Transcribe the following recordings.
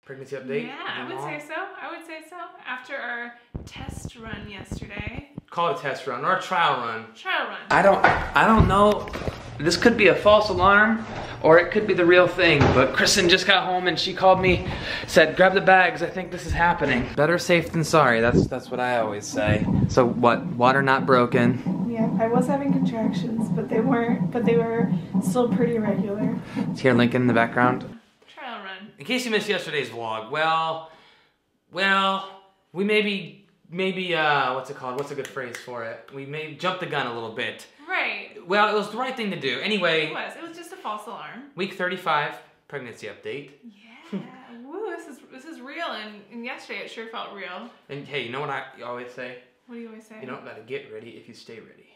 pregnancy update? Yeah, I would say so. I would say so. After our test run yesterday. Call it a test run or a trial run. Trial run. I don't know. This could be a false alarm or it could be the real thing, but Kristen just got home and she called me, said, grab the bags, I think this is happening. Better safe than sorry, that's what I always say. So what, water not broken? Yeah, I was having contractions, but they were still pretty regular. Is here Lincoln in the background? Trial run. In case you missed yesterday's vlog, well, we maybe, what's it called? What's a good phrase for it? We may jump the gun a little bit. Right. Well, it was the right thing to do. Anyway. It was just a false alarm. Week 35, pregnancy update. Yeah. Woo, this is real, and yesterday it sure felt real. And hey, you know what I always say? What do you always say? You don't gotta get ready if you stay ready.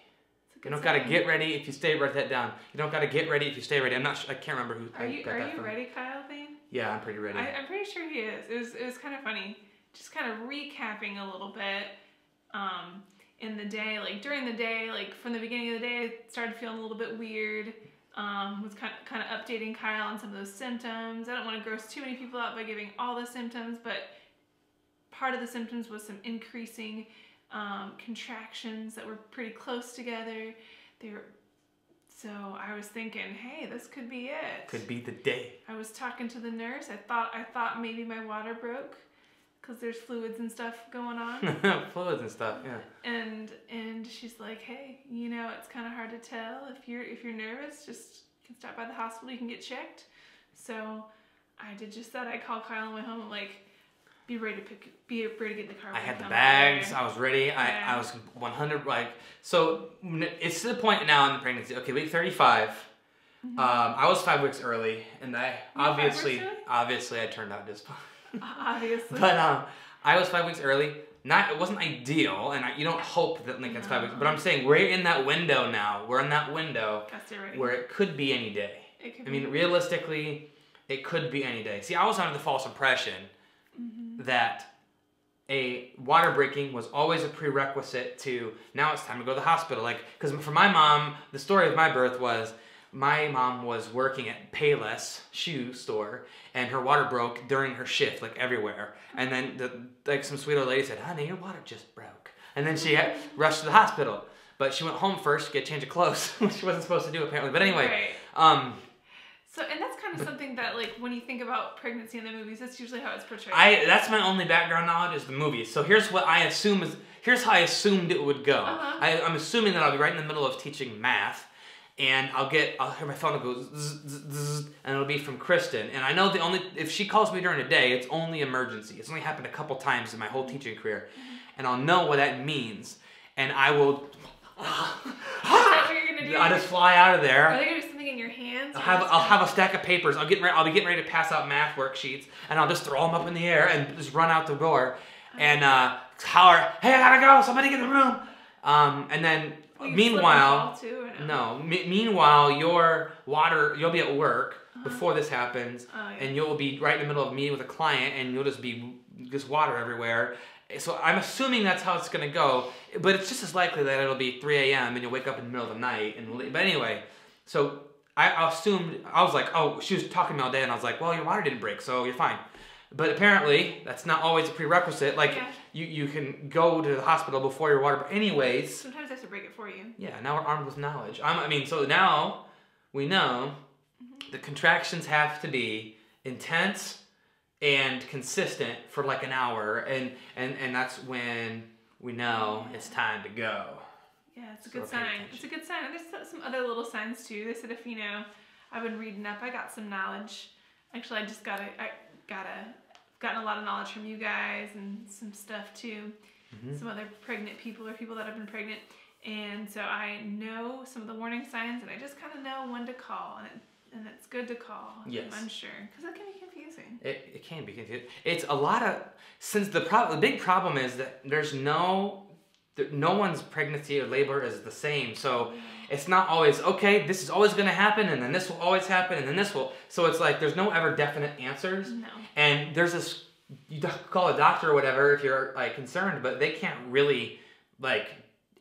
You don't saying. gotta get ready if you stay. Write that down. You don't gotta get ready if you stay ready. I'm not sure, I can't remember who Are you from. ready, Kyle Thain? Yeah, I'm pretty ready. I'm pretty sure he is. It was kind of funny. Just kind of recapping a little bit in the day, like during the day, like from the beginning of the day, I started feeling a little bit weird. Was kind of updating Kyle on some of those symptoms. I don't want to gross too many people out by giving all the symptoms, but part of the symptoms was some increasing contractions that were pretty close together. So I was thinking, hey, this could be it. Could be the day. I was talking to the nurse. I thought maybe my water broke because there's fluids and stuff going on. Fluids and stuff, yeah. And she's like, hey, you know, it's kind of hard to tell if you're nervous. Just you can stop by the hospital. You can get checked. So I did just that. I called Kyle on my way home. I'm like, be ready to get in the car. I had the bags. I was ready. Yeah. I was 100. Like, so it's to the point now in the pregnancy. Okay, week 35. Mm-hmm. I was 5 weeks early, and I obviously I turned out just fine. Obviously. But I was 5 weeks early. It wasn't ideal, and you don't hope that Lincoln's 5 weeks. But I'm saying we're in that window now. We're in that window where it could be any day. I mean, realistically, it could be any day. See, I was under the false impression that a water breaking was always a prerequisite to now it's time to go to the hospital. Like, because for my mom, the story of my birth was my mom was working at Payless shoe store and her water broke during her shift, like everywhere. And then some sweet old lady said, honey, your water just broke. And then she rushed to the hospital. But she went home first to get a change of clothes, which she wasn't supposed to do apparently. But anyway. Right. So, and that's kind of something that, like, when you think about pregnancy in the movies, that's usually how it's portrayed. That's my only background knowledge is the movies. So here's what I assume here's how I assumed it would go. I'm assuming that I'll be right in the middle of teaching math, and I'll hear my phone go zzz, zzz, zzz, and it'll be from Kristen. And I know if she calls me during the day, it's only emergency. It's only happened a couple times in my whole teaching career, and I'll know what that means, and I will. Is that what you're gonna do? I'll just fly out of there. Are they gonna do something in your hands? I'll have a stack of papers. I'll be getting ready to pass out math worksheets, and I'll just throw them up in the air and just run out the door, and holler, "Hey, I gotta go! Somebody get in the room!" And then meanwhile, meanwhile, you'll be at work before this happens, and you'll be right in the middle of a meeting with a client, and you'll just be water everywhere. So I'm assuming that's how it's going to go, but it's just as likely that it'll be 3 a.m. and you'll wake up in the middle of the night. But anyway, so I assumed, I was like, oh, she was talking to me all day, and I was like, well, your water didn't break, so you're fine. But apparently, that's not always a prerequisite. Like, you can go to the hospital before your water, but anyways. Sometimes I have to break it for you. Yeah, now we're armed with knowledge. So now we know the contractions have to be intense and consistent for like an hour, and that's when we know it's time to go. Yeah, it's a good sign. It's a good sign. And there's some other little signs too. They said if I've been reading up, I got some knowledge. Actually, I gotten a lot of knowledge from you guys and some stuff too. Some other pregnant people or people that have been pregnant, and so I know some of the warning signs, and I just kind of know when to call, and it's good to call if I'm unsure, because it can be confusing. It can be confusing. It's a lot of, since the big problem is that there's no one's pregnancy or labor is the same. So it's not always, okay, this is always going to happen, and then this will always happen, and then this will. So it's like there's no ever definite answers. No. And there's this, you call a doctor or whatever if you're like concerned, but they can't really like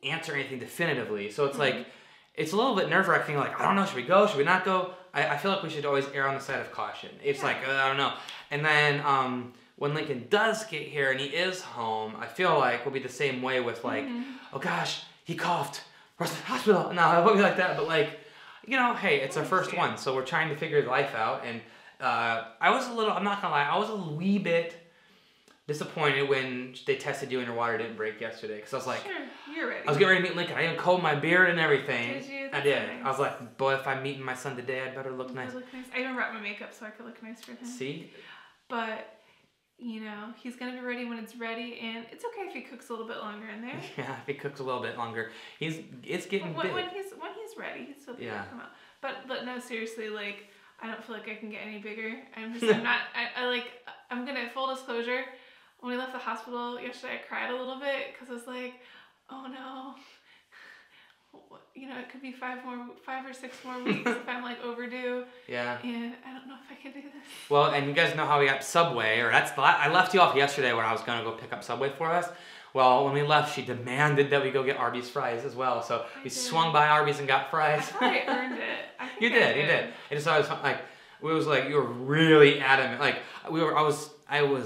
answer anything definitively. So it's like, it's a little bit nerve-wracking, like, I don't know, should we go, should we not go? I feel like we should always err on the side of caution. It's like, I don't know. And then when Lincoln does get here and he is home, I feel like we'll be the same way with like, oh gosh, he coughed. Where's the hospital? No, it won't be like that. But like, you know, hey, it's our first one. So we're trying to figure life out. And I was a little, I'm not going to lie, I was a wee bit disappointed when they tested you and your water didn't break yesterday. Because I was like, sure, you're ready. I was getting ready to meet Lincoln. I even combed my beard and everything. Did you? I did. Nice. I was like, boy, if I'm meeting my son today, I'd better look nice. I even wrapped my makeup so I could look nice for him. See? But, you know, he's going to be ready when it's ready, and it's okay if he cooks a little bit longer in there. Yeah, if he cooks a little bit longer. It's getting big. When he's ready, he's still going to come out. But no, seriously, like, I don't feel like I can get any bigger. I'm going to, full disclosure, when we left the hospital yesterday, I cried a little bit because I was like, oh no, you know, it could be 5 or 6 more weeks if I'm like overdue. Yeah. And I don't know if I can do this. Well, and you guys know how we got Subway, or I left you off yesterday when I was gonna go pick up Subway for us. Well, when we left, she demanded that we go get Arbys Fries as well. So we swung by Arbys and got fries. I thought I earned it. You did. And so I was like, it was like you were really adamant. Like we were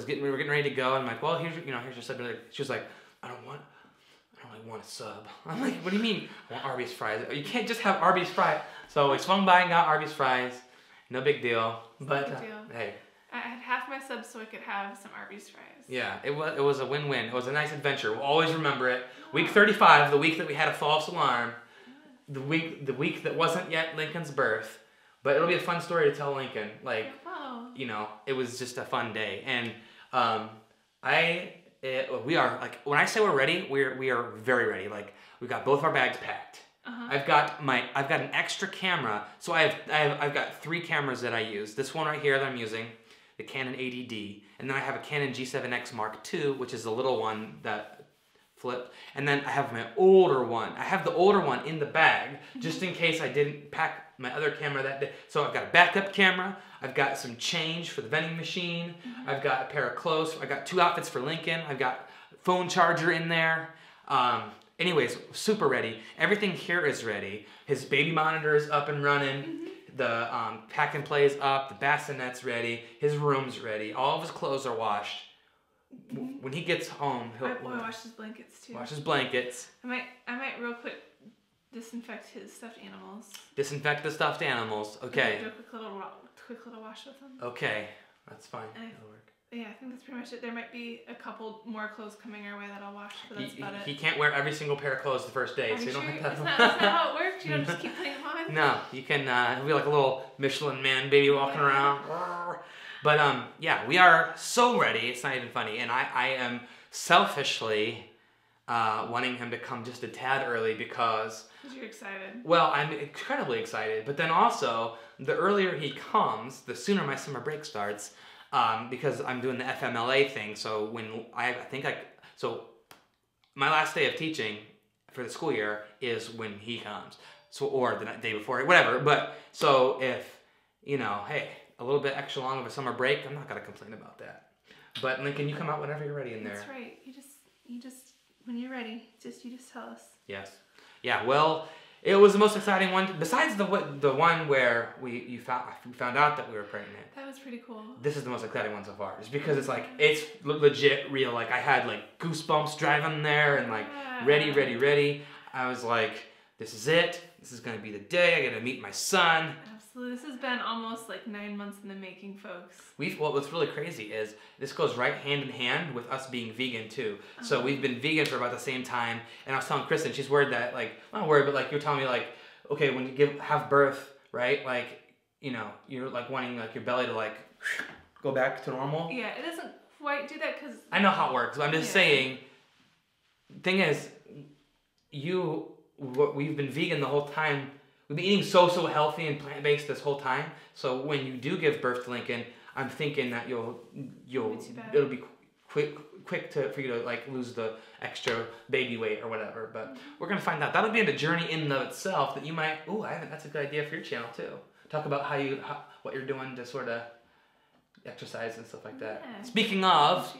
getting ready to go, and I'm like, well, here's your sub. She was like, I don't really want a sub. I'm like, what do you mean? I want Arbys Fries. You can't just have Arbys Fries. So we swung by and got Arbys Fries. No big deal. But hey. I had half my subs so I could have some Arbys Fries. Yeah, it was a win-win. It was a nice adventure. We'll always remember it. Week 35, the week that we had a false alarm. The week that wasn't yet Lincoln's birth. But it'll be a fun story to tell Lincoln. Like, you know, it was just a fun day. And we are, like, when I say we're ready, we are very ready. Like, we've got both our bags packed. I've got an extra camera. So I've got 3 cameras that I use. This one right here that I'm using, the Canon 80D, and then I have a Canon G7X Mark II, which is the little one that flipped, and then I have my older one. I have the older one in the bag, just in case I didn't pack my other camera that day. So I've got a backup camera, I've got some change for the vending machine, I've got a pair of clothes, I've got 2 outfits for Lincoln, I've got phone charger in there. Anyways, super ready. Everything here is ready. His baby monitor is up and running. The pack and play is up, the bassinet's ready, his room's ready, all of his clothes are washed. When he gets home, he'll wash his blankets too. Wash his blankets. I might real quick disinfect his stuffed animals. Disinfect the stuffed animals. Okay. Do a quick little wash with them. Okay, that's fine. That'll work. Yeah, I think that's pretty much it. There might be a couple more clothes coming our way that I'll wash, but that's about it. He can't wear every single pair of clothes the first day, so you don't have to. That's not how it works. You don't just keep putting them on. No, you can. He'll be like a little Michelin man baby walking around. But yeah, we are so ready. It's not even funny, and I am selfishly wanting him to come just a tad early because. You're excited. Well, I'm incredibly excited, but then also the earlier he comes, the sooner my summer break starts. Because I'm doing the FMLA thing, so when so my last day of teaching for the school year is when he comes, so or the day before, whatever. But so if you know, hey, a little bit extra long of a summer break, I'm not gonna complain about that. But Lincoln, you come out whenever you're ready in there. That's right. You just when you're ready, you just tell us. Yes. Yeah. Well. It was the most exciting one, besides the one where we found out that we were pregnant. That was pretty cool. This is the most exciting one so far, just because it's like it's legit real. Like I had like goosebumps driving there and like ready. I was like, this is it. This is gonna be the day. I gotta meet my son. Absolutely, this has been almost like 9 months in the making, folks. What's really crazy is this goes right hand in hand with us being vegan too. So we've been vegan for about the same time. And I was telling Kristen, she's worried that like, not worried, but like you're telling me like, okay, when you have birth, right? Like, you know, you're like wanting like your belly to like go back to normal. Yeah, it doesn't quite do that because. I know how it works, but I'm just saying. Thing is, we've been vegan the whole time. We've been eating so healthy and plant-based this whole time. So when you do give birth to Lincoln, I'm thinking that it'll be quick for you to like lose the extra baby weight or whatever. But we're gonna find out. That'll be a journey in and of itself that you might. That's a good idea for your channel too. Talk about what you're doing to sort of exercise and stuff like that. Yeah. Speaking of.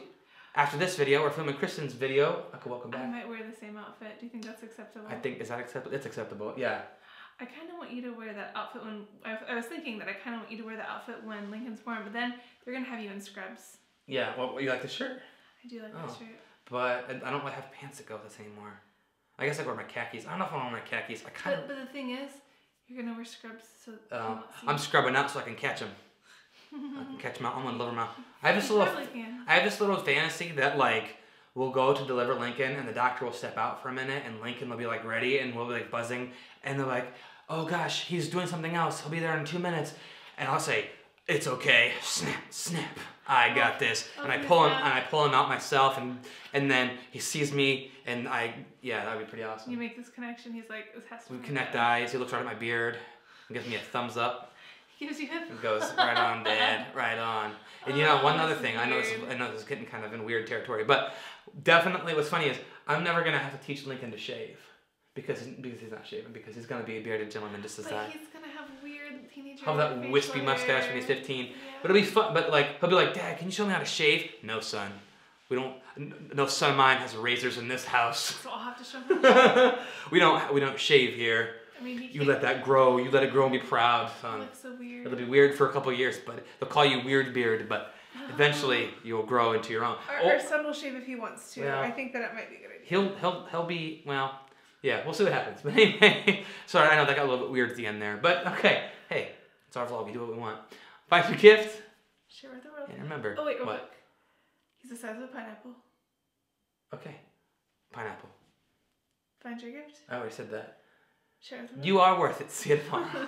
After this video, we're filming Kristen's video. Okay, welcome back. I might wear the same outfit. Do you think that's acceptable? I think, is that acceptable? It's acceptable, yeah. I kind of want you to wear that outfit when I was thinking that I kind of want you to wear the outfit when Lincoln's born, but then they're gonna have you in scrubs. Yeah. Well, you like the shirt? I do like that shirt. But I don't have pants that go with this anymore. I guess I wear my khakis. I don't know if I want to wear my khakis. But the thing is, you're gonna wear scrubs, so. I'm scrubbing up so I can catch them. I can catch them out. I'm gonna deliver them out. I have this little fantasy that like we'll go to deliver Lincoln and the doctor will step out for a minute and Lincoln will be like ready and we'll be like buzzing and they're like, oh gosh, he's doing something else. He'll be there in 2 minutes, and I'll say, it's okay. Snap, snap. I got this. And I pull him out myself, and then he sees me, and that'd be pretty awesome. You make this connection. He's like, this has to be. We connect eyes. He looks right at my beard, and gives me a thumbs up. He gives you a. It goes right on, Dad, right on. And one other thing. I know this is getting kind of in weird territory, but definitely what's funny is I'm never gonna have to teach Lincoln to shave because he's not shaving, because he's gonna be a bearded gentleman just as that. But he's gonna have weird teenager. Have that wispy mustache when he's 15. Yeah. But it'll be fun. But like he'll be like, Dad, can you show me how to shave? No, son. We don't. No son of mine has razors in this house. So I'll have to show him. We don't shave here. I mean, you let that grow. You let it grow and be proud, son. It looks so weird. It'll be weird for a couple of years, but they'll call you Weird Beard. But eventually you'll grow into your own. Our son will shave if he wants to. Yeah. I think that it might be a good idea. He'll be well. Yeah, we'll see what happens. But anyway, sorry, I know that got a little bit weird at the end there. But okay, hey, it's our vlog. We do what we want. Find your gift. Share with the world. And remember. Oh wait, real quick. He's the size of a pineapple. Okay, pineapple. Find your gift. I already said that. Share with the world. You are worth it. See you tomorrow.